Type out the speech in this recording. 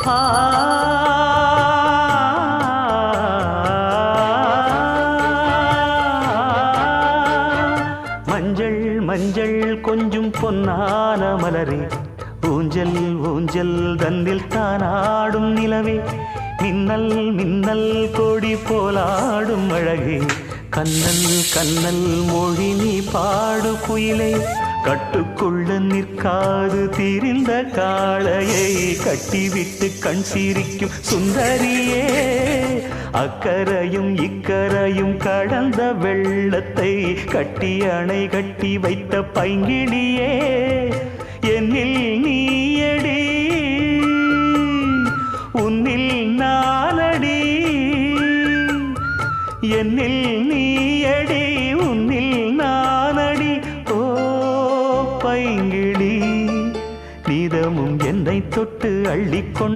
ஆ மஞ்சள் மஞ்சள் கொஞ்சம் பொன்னான மலரே, ஊஞ்சல் ஊஞ்சல் தன்னில் தானாடும் நிலவே, மின்னல் மின்னல் கொடி போலாடும் அழகே, கண்ணல் கண்ணல் மொழி நீ பாடு குயிலே, கட்டுக்குள்ள நிற்காது திரிந்த காளையை கட்டிவிட்டு கண் சிரிக்கும் சுந்தரியே, அக்கரையும் இக்கரையும் கடந்த வெள்ளத்தை கட்டி அணை கட்டி வைத்த பைங்கிளியே, என்னில் நீயடி உன்னில் நானடி, என்னில் நீயடி உன்னில் நானடி. ஓ பைங்கிளி, நீதமும் என்னை தொட்டு அள்ளிக்கொண்டு